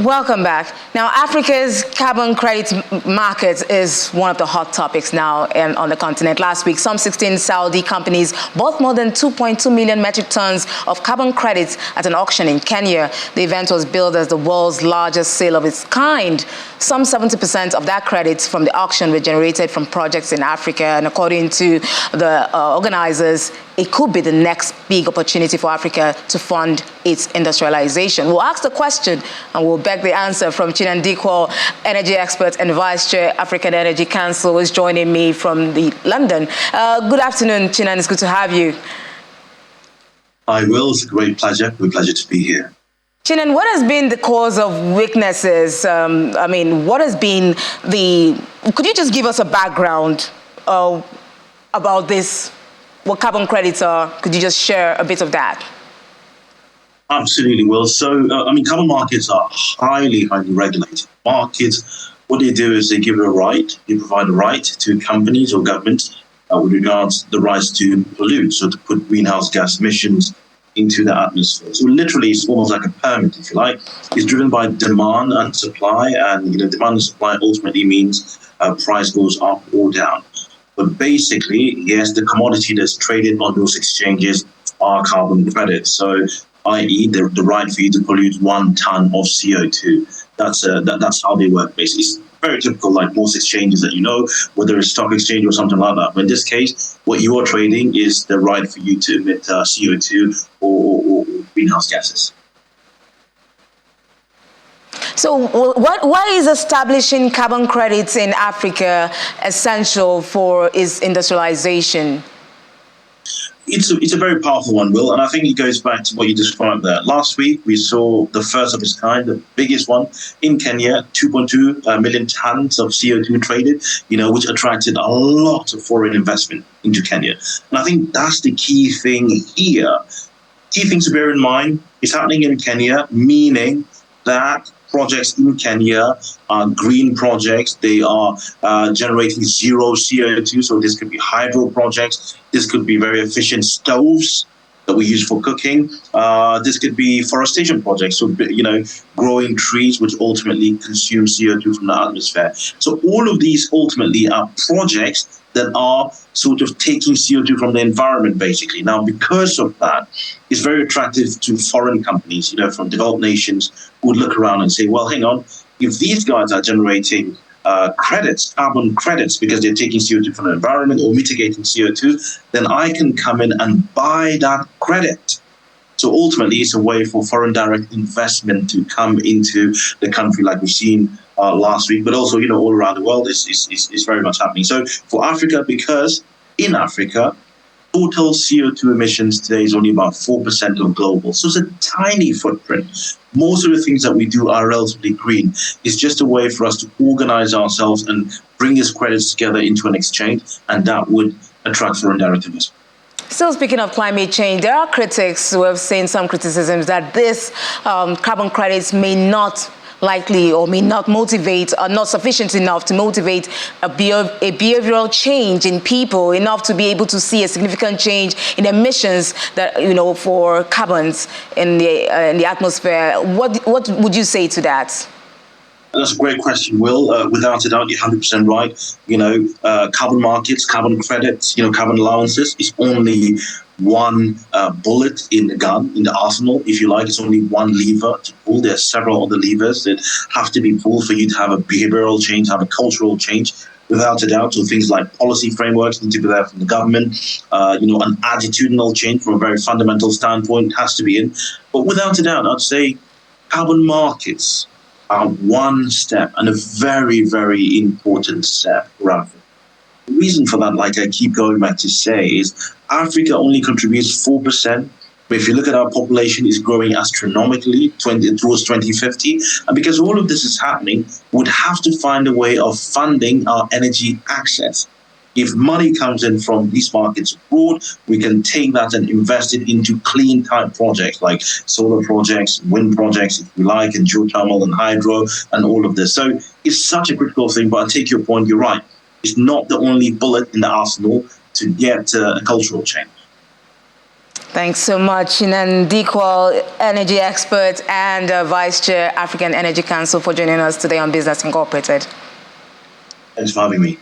Welcome back. Now, Africa's carbon credit market is one of the hot topics now on the continent. Last week, some 16 Saudi companies bought more than 2.2 million metric tons of carbon credits at an auction in Kenya. The event was billed as the world's largest sale of its kind. Some 70% of that credits from the auction were generated from projects in Africa, and according to the organizers, it could be the next big opportunity for Africa to fund its industrialization. We'll ask the question and we'll beg the answer from Chinan Dikwo, energy expert and vice chair, African Energy Council, who is joining me from London. Good afternoon, Chinan. It's good to have you. Hi, Will. It's a great pleasure. Good pleasure to be here. Chinan, what has been the cause of weaknesses? What has been could you just give us a background about this? What carbon credits are? Could you just share a bit of that? Absolutely, Will. So, carbon markets are highly regulated. Markets, what they do is they give a right, they provide a right to companies or governments with regards to the rights to pollute, so to put greenhouse gas emissions into the atmosphere. So literally, it's almost like a permit, if you like. It's driven by demand and supply, and demand and supply ultimately means price goes up or down. But basically, yes, the commodity that's traded on those exchanges are carbon credits. So, i.e., the right for you to pollute 1 ton of CO2. That's how they work, basically. It's very typical, like most exchanges that you know, whether it's stock exchange or something like that. But in this case, what you are trading is the right for you to emit CO2 or greenhouse gases. So why is establishing carbon credits in Africa essential for its industrialization? It's a very powerful one, Will, and I think it goes back to what you described there. Last week, we saw the first of its kind, the biggest one in Kenya, 2.2 million tons of CO2 traded, which attracted a lot of foreign investment into Kenya. And I think that's the key thing here. Key things to bear in mind, it's happening in Kenya, meaning that projects in Kenya are green projects. They are generating zero CO2. So this could be hydro projects. This could be very efficient stoves that we use for cooking. This could be forestation projects. So, growing trees, which ultimately consume CO2 from the atmosphere. So all of these ultimately are projects that are sort of taking CO2 from the environment, basically. Now, because of that, it's very attractive to foreign companies, from developed nations who would look around and say, well, hang on, if these guys are generating carbon credits, because they're taking CO2 from the environment or mitigating CO2, then I can come in and buy that credit. So ultimately, it's a way for foreign direct investment to come into the country, like we've seen last week, but also, all around the world is very much happening. So for Africa, because in Africa, total CO2 emissions today is only about 4% of global. So it's a tiny footprint. Most of the things that we do are relatively green. It's just a way for us to organize ourselves and bring these credits together into an exchange, and that would attract foreign direct investment. Still speaking of climate change, there are critics who have seen some criticisms that this carbon credits may not likely or may not motivate, or not sufficient enough to motivate a behavioral change in people, enough to be able to see a significant change in emissions that, for carbons in the atmosphere. What would you say to that? That's a great question, Will. Without a doubt, you're 100% right. Carbon markets, carbon credits, carbon allowances is only one bullet in the gun, in the arsenal, if you like. It's only one lever to pull. There are several other levers that have to be pulled for you to have a behavioral change, have a cultural change. Without a doubt, so things like policy frameworks need to be there from the government. An attitudinal change from a very fundamental standpoint has to be in. But without a doubt, I'd say carbon markets are one step, and a very, very important step for Africa. The reason for that, like I keep going back to say, is Africa only contributes 4%. But if you look at our population, it's growing astronomically towards 2050. And because all of this is happening, we'd have to find a way of funding our energy access. If money comes in from these markets abroad, we can take that and invest it into clean type projects like solar projects, wind projects, if you like, and geothermal and hydro and all of this. So it's such a critical thing, but I take your point, you're right. It's not the only bullet in the arsenal to get a cultural change. Thanks so much, Inan Dikwal, energy expert and Vice Chair, African Energy Council, for joining us today on Business Incorporated. Thanks for having me.